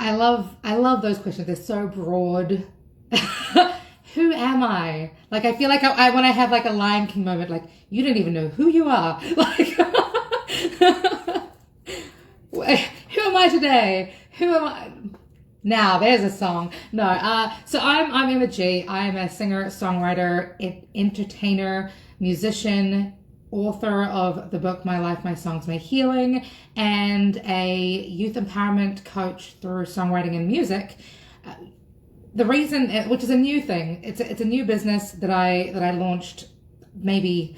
I love those questions. They're so broad. Who am I? Like, I feel like when I have like a Lion King moment, like, you don't even know who you are. Like, who am I today? Who am I? Now, there's a song. No, so I'm Emma G. I'm a singer, songwriter, entertainer, musician, author of the book My Life, My Songs, My Healing, and a youth empowerment coach through songwriting and music. The reason, which is a new thing, it's a new business that I launched maybe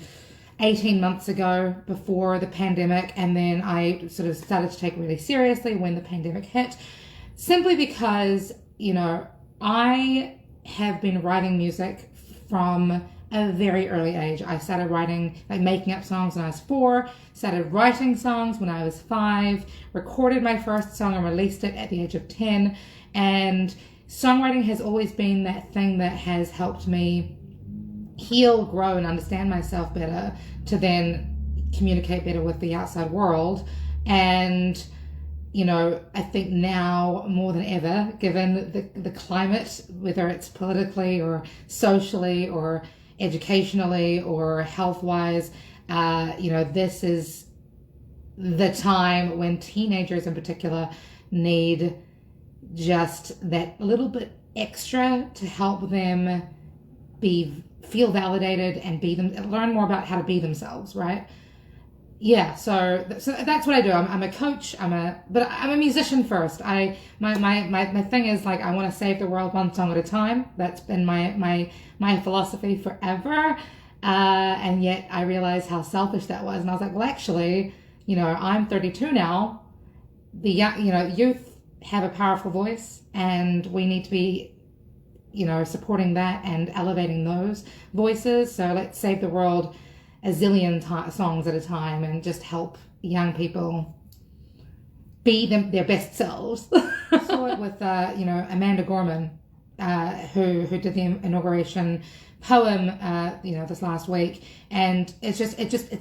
18 months ago before the pandemic, and then I sort of started to take it really seriously when the pandemic hit, simply because, you know, I have been writing music from a very early age. I started writing, like making up songs when I was 4, started writing songs when I was 5, recorded my first song and released it at the age of 10, and songwriting has always been that thing that has helped me heal, grow, and understand myself better to then communicate better with the outside world. And, you know, I think now more than ever, given the climate, whether it's politically or socially or educationally or health-wise, you know, this is the time when teenagers in particular need just that little bit extra to help them feel validated and learn more about how to be themselves, right? Yeah, so that's what I do. I'm a coach. But I'm a musician first. My thing is, like, I want to save the world one song at a time. That's been my philosophy forever. And yet I realized how selfish that was, and I was like, well, actually, you know, I'm 32 now. The youth have a powerful voice, and we need to be, you know, supporting that and elevating those voices. So let's save the world a zillion songs at a time and just help young people be their best selves. I saw it with you know, Amanda Gorman, who did the inauguration poem you know, this last week, and it's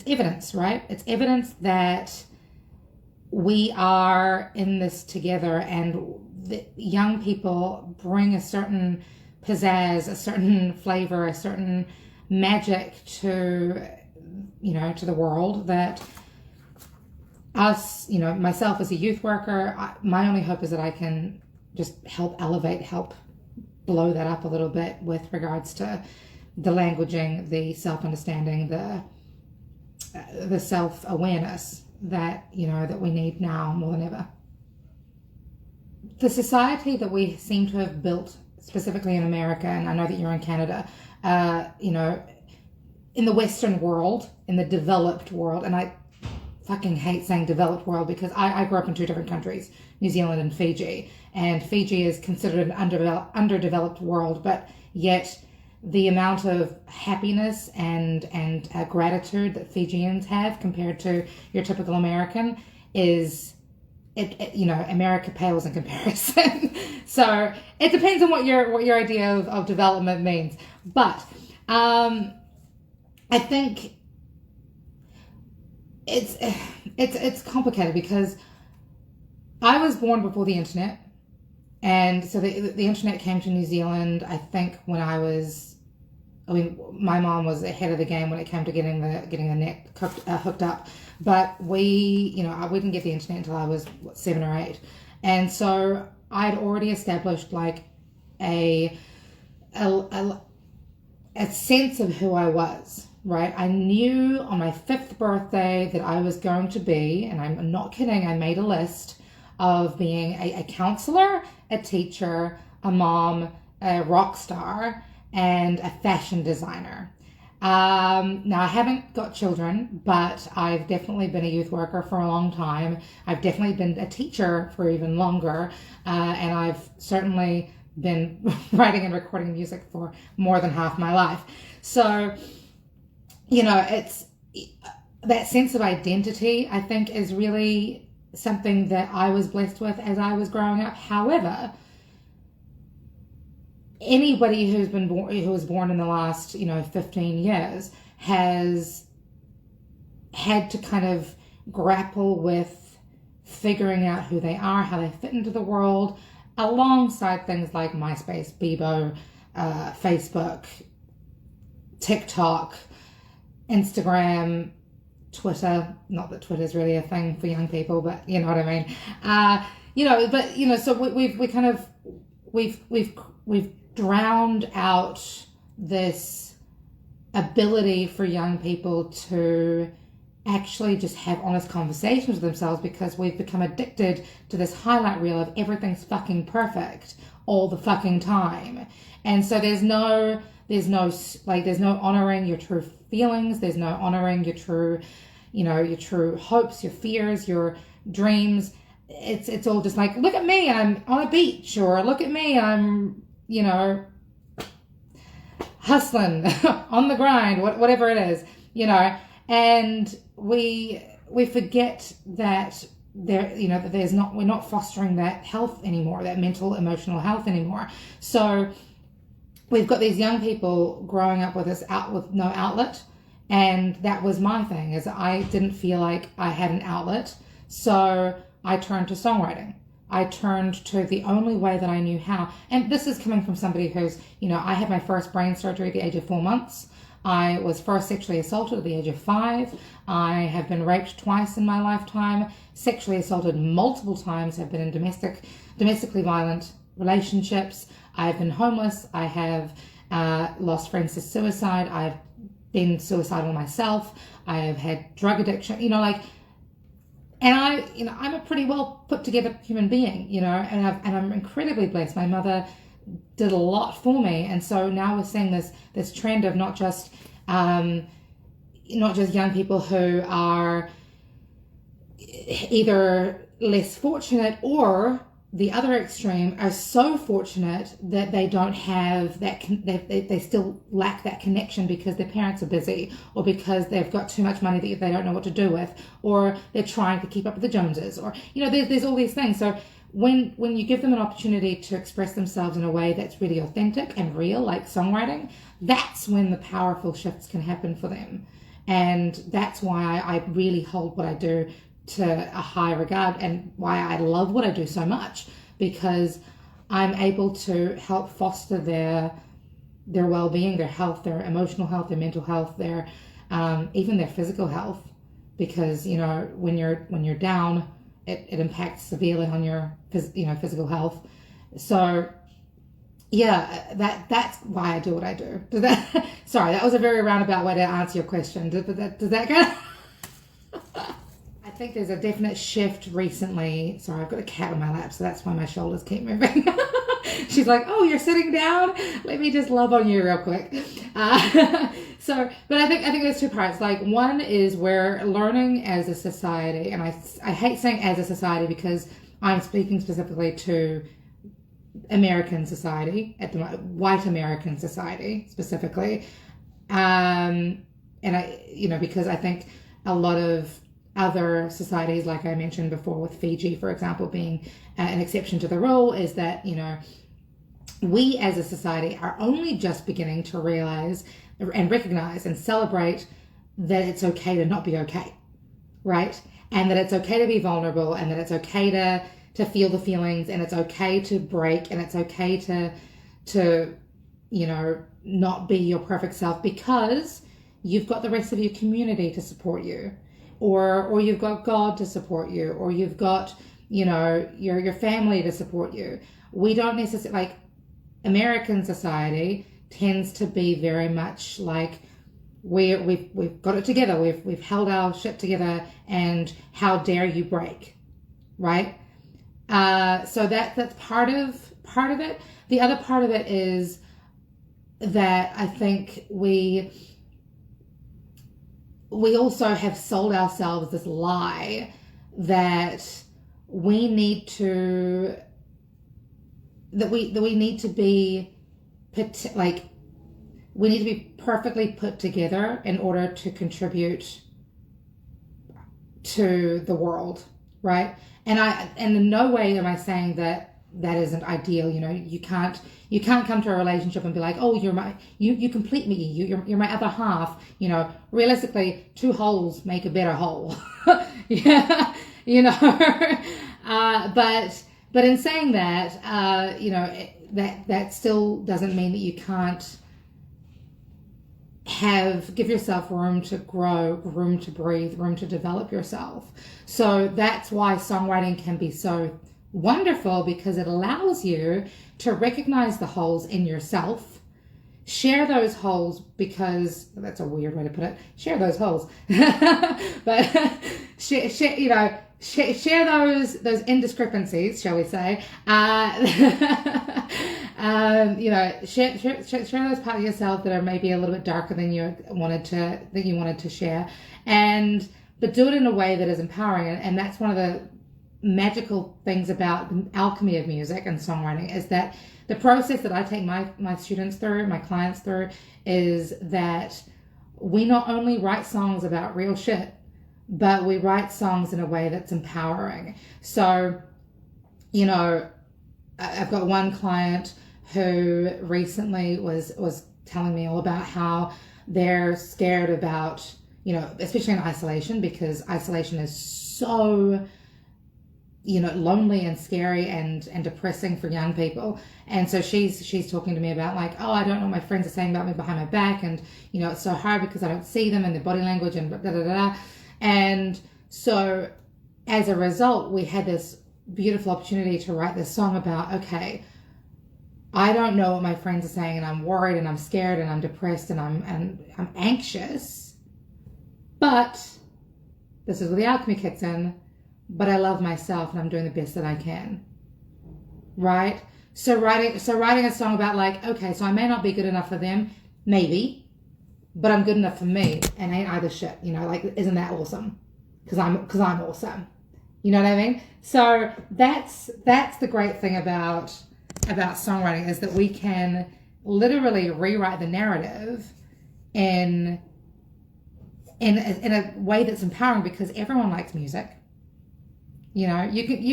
evidence, right? It's evidence that we are in this together, and the young people bring a certain pizzazz, a certain flavor, a certain magic to, you know, to the world that us, you know, myself as a youth worker, my only hope is that I can just help elevate, help blow that up a little bit with regards to the languaging, the self-understanding, the self-awareness that, you know, that we need now more than ever. The society that we seem to have built, specifically in America, and I know that you're in Canada, you know, in the Western world, in the developed world, and I fucking hate saying developed world because I grew up in 2 different countries, New Zealand and Fiji is considered an underdeveloped world, but yet the amount of happiness and gratitude that Fijians have compared to your typical American is, you know, America pales in comparison. So it depends on what your idea of development means. But I think it's complicated because I was born before the internet, and so the internet came to New Zealand, I think, when my mom was ahead of the game when it came to getting the net hooked up, but we didn't get the internet until I was 7 or 8, and so I'd already established like a sense of who I was, right? I knew on my 5th birthday that I was going to be, and I'm not kidding, I made a list of being a counselor, a teacher, a mom, a rock star, and a fashion designer. Now, I haven't got children, but I've definitely been a youth worker for a long time. I've definitely been a teacher for even longer, and I've certainly been writing and recording music for more than half my life. So, you know, it's that sense of identity, I think, is really something that I was blessed with as I was growing up. However, anybody who was born in the last, 15 years has had to kind of grapple with figuring out who they are, how they fit into the world, alongside things like MySpace, Bebo, Facebook, TikTok, Instagram, Twitter. Not that Twitter's really a thing for young people, but you know what I mean. So we've drowned out this ability for young people to actually just have honest conversations with themselves, because we've become addicted to this highlight reel of everything's fucking perfect all the fucking time. And so there's no honoring your true feelings. There's no honoring your true hopes, your fears, your dreams. It's all just like, look at me, I'm on a beach, or look at me, I'm, hustling on the grind, whatever it is, and we forget that we're not fostering that health anymore, that mental, emotional health anymore. So we've got these young people growing up with no outlet, and that was my thing, is I didn't feel like I had an outlet, so I turned to songwriting. I turned to the only way that I knew how. And this is coming from somebody who's, I had my first brain surgery at the age of 4 months. I was first sexually assaulted at the age of 5. I have been raped twice in my lifetime, sexually assaulted multiple times, have been in domestically violent relationships. I've been homeless. I have lost friends to suicide. I've been suicidal myself. I have had drug addiction, and I'm a pretty well put together human being, and I'm incredibly blessed. My mother did a lot for me, and so now we're seeing this trend of not just young people who are either less fortunate, or the other extreme are so fortunate that they don't have that, they still lack that connection because their parents are busy, or because they've got too much money that they don't know what to do with, or they're trying to keep up with the Joneses, or there's all these things. So when you give them an opportunity to express themselves in a way that's really authentic and real, like songwriting, that's when the powerful shifts can happen for them. And that's why I really hold what I do to a high regard, and why I love what I do so much, because I'm able to help foster their well-being, their health, their emotional health, their mental health, their even their physical health, because when you're down, it impacts severely on your physical health. So that's why I do what I do. Sorry, that was a very roundabout way to answer your question. Does that go? I think there's a definite shift recently. Sorry, I've got a cat on my lap, so that's why my shoulders keep moving. She's like, oh, you're sitting down? Let me just love on you real quick. But I think there's two parts. Like, one is we're learning as a society, and I hate saying as a society because I'm speaking specifically to American society, at the white American society specifically. And because I think a lot of other societies, like I mentioned before with Fiji, for example, being an exception to the rule, is that, we as a society are only just beginning to realize and recognize and celebrate that it's okay to not be okay, right? And that it's okay to be vulnerable, and that it's okay to feel the feelings, and it's okay to break, and it's okay to not be your perfect self, because you've got the rest of your community to support you. Or you've got God to support you, or you've got, your family to support you. We don't necessarily, like, American society tends to be very much like we've got it together, we've held our shit together, and how dare you break, right? So that's part of it. The other part of it is that I think we also have sold ourselves this lie that we need to be perfectly put together in order to contribute to the world, right? And in no way am I saying that isn't ideal. You can't come to a relationship and be like, oh, you complete me, you're my other half. Realistically, 2 holes make a better whole. Yeah. But But in saying that, that still doesn't mean that you can't give yourself room to grow, room to breathe, room to develop yourself. So that's why songwriting can be so wonderful, because it allows you to recognize the holes in yourself, share those holes, because that's a weird way to put it, share those holes, but share those indiscrepancies, shall we say, share those parts of yourself that are maybe a little bit darker than you wanted to share, but do it in a way that is empowering. And that's one of the magical things about the alchemy of music and songwriting, is that the process that I take my students through, my clients through, is that we not only write songs about real shit, but we write songs in a way that's empowering. So, I've got one client who recently was telling me all about how they're scared about, especially in isolation, because isolation is so, lonely and scary and depressing for young people. And so she's talking to me about like, oh, I don't know what my friends are saying about me behind my back, and it's so hard because I don't see them and their body language and da da da. And so as a result, we had this beautiful opportunity to write this song about, okay, I don't know what my friends are saying, and I'm worried and I'm scared and I'm depressed and I'm anxious, but this is where the alchemy kicks in. But I love myself and I'm doing the best that I can, right? So writing a song about like, okay, so I may not be good enough for them, maybe, but I'm good enough for me, and ain't I the shit, like, isn't that awesome? Because I'm awesome, you know what I mean? So that's the great thing about songwriting, is that we can literally rewrite the narrative in a way that's empowering, because everyone likes music. You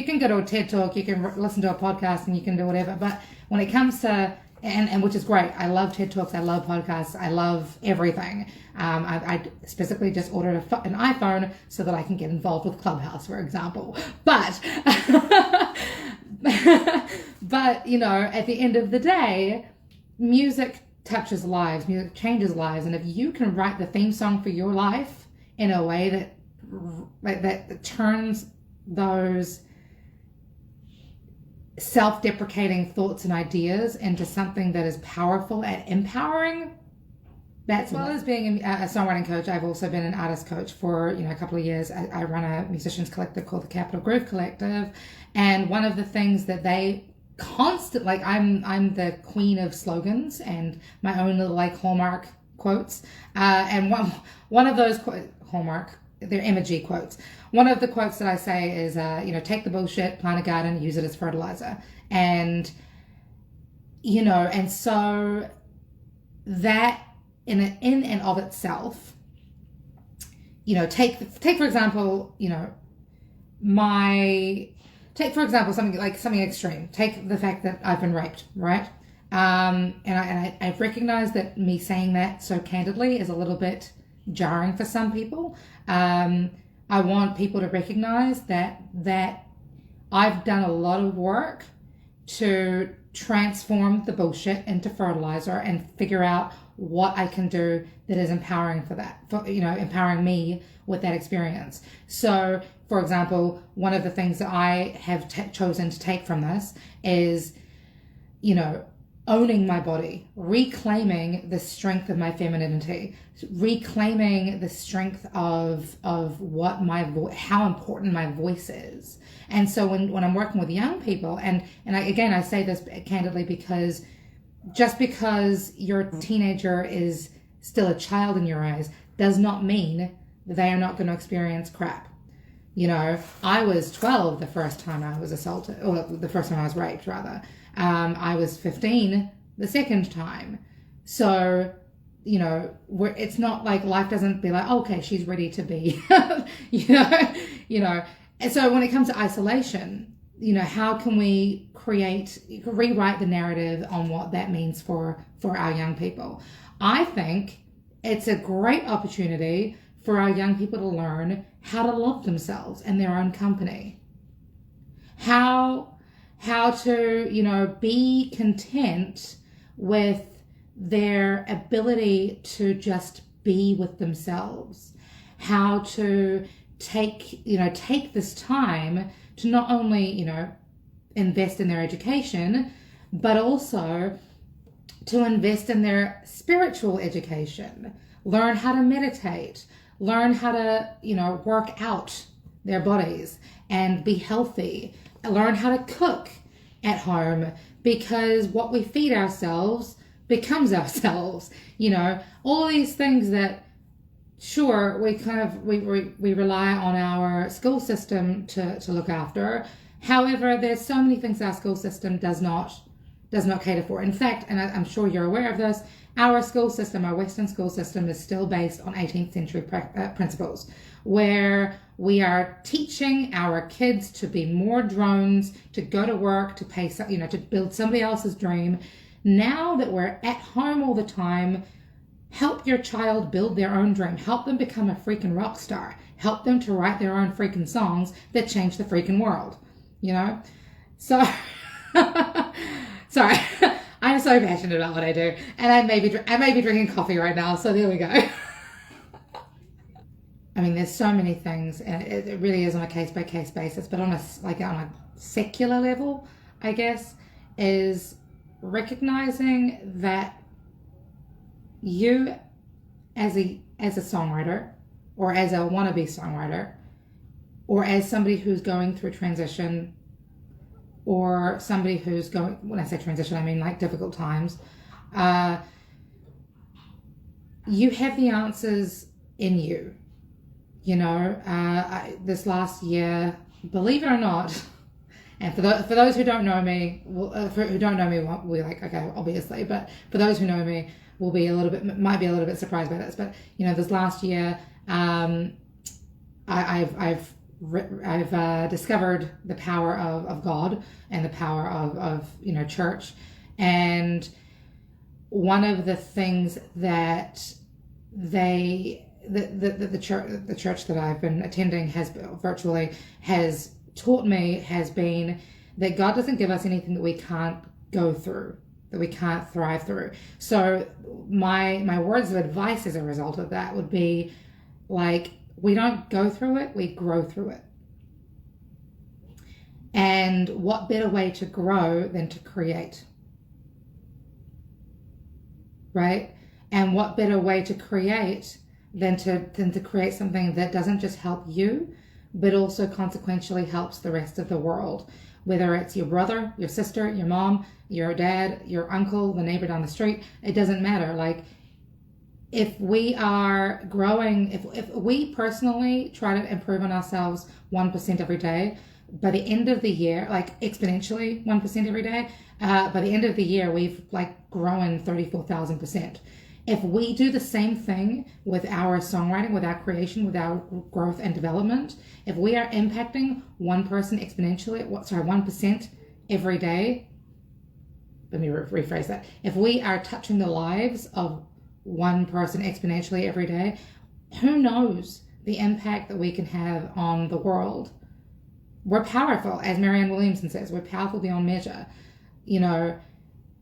can go to a TED Talk, you can listen to a podcast, and you can do whatever. But when it comes to, and which is great, I love TED Talks, I love podcasts, I love everything. I specifically just ordered an iPhone so that I can get involved with Clubhouse, for example. But, but at the end of the day, music touches lives, music changes lives. And if you can write the theme song for your life in a way that turns those self-deprecating thoughts and ideas into something that is powerful and empowering, that's, as well as being a songwriting coach, I've also been an artist coach for a couple of years. I run a musicians collective called the Capital Groove Collective, and one of the things that they constant, like, I'm the queen of slogans and my own little like Hallmark quotes, and one of those Hallmark, they're emoji quotes. One of the quotes that I say is, take the bullshit, plant a garden, use it as fertilizer. And, and so that in and of itself, take for example, something extreme. Take the fact that I've been raped, right? And I recognize that me saying that so candidly is a little bit jarring for some people. I want people to recognize that I've done a lot of work to transform the bullshit into fertilizer and figure out what I can do that is empowering empowering me with that experience. So, for example, one of the things that I have chosen to take from this is, owning my body, reclaiming the strength of my femininity, reclaiming the strength of what how important my voice is. And so when I'm working with young people, and I say this candidly, because just because your teenager is still a child in your eyes does not mean that they are not going to experience crap. I was 12 the first time I was assaulted, or the first time I was raped, rather. I was 15 the second time. So, it's not like life doesn't be like, okay, she's ready to be, And so when it comes to isolation, how can we rewrite the narrative on what that means for our young people? I think it's a great opportunity for our young people to learn how to love themselves and their own company. How how to, be content with their ability to just be with themselves, how to take this time to not only, invest in their education, but also to invest in their spiritual education, learn how to meditate, learn how to, work out their bodies and be healthy, learn how to cook at home, because what we feed ourselves becomes ourselves. All these things that, sure, we rely on our school system to look after. However, there's so many things our school system does not cater for. In fact, and I'm sure you're aware of this, our school system, our Western school system, is still based on 18th century principles, where we are teaching our kids to be more drones, to go to work, to pay, to build somebody else's dream. Now that we're at home all the time, help your child build their own dream. Help them become a freaking rock star. Help them to write their own freaking songs that change the freaking world. So, sorry, I'm so passionate about what I do, and I may be drinking coffee right now. So there we go. I mean, there's so many things, and it really is on a case-by-case basis, but on a secular level, I guess, is recognizing that you as a songwriter, or as a wannabe songwriter, or as somebody who's going through transition, or somebody who's going, when I say transition, I mean like difficult times, you have the answers in you. This last year, believe it or not, and for those who don't know me, we're like, okay, obviously, but for those who know me, might be a little bit surprised by this, but this last year, I've discovered the power of God and the power of church, and one of the things that the church that I've been attending has taught me has been that God doesn't give us anything that we can't go through, that we can't thrive through. So my words of advice as a result of that would be like, we don't go through it, we grow through it. And what better way to grow than to create? Right? And what better way to create than to create something that doesn't just help you, but also consequentially helps the rest of the world. Whether it's your brother, your sister, your mom, your dad, your uncle, the neighbor down the street, it doesn't matter. Like, if we are growing, if we personally try to improve on ourselves 1% every day, by the end of the year, like exponentially 1% every day, by the end of the year, we've like grown 34,000%. If we do the same thing with our songwriting, with our creation, with our growth and development, if we are impacting one person exponentially, 1% every day, let me rephrase that. If we are touching the lives of one person exponentially every day, who knows the impact that we can have on the world? We're powerful, as Marianne Williamson says, we're powerful beyond measure,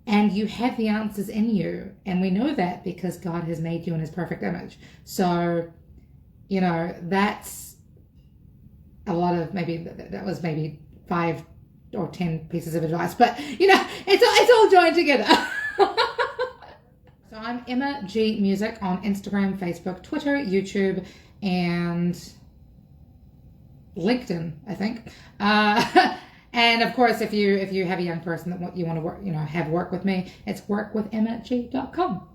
and you have the answers in you. And we know that because God has made you in his perfect image. So, that's a lot of, that was maybe 5 or 10 pieces of advice, but it's all joined together. So I'm Emma G Music on Instagram, Facebook, Twitter, YouTube, and LinkedIn, I think. And of course, if you have a young person that you want to work, have work with me, it's workwithemmag.com.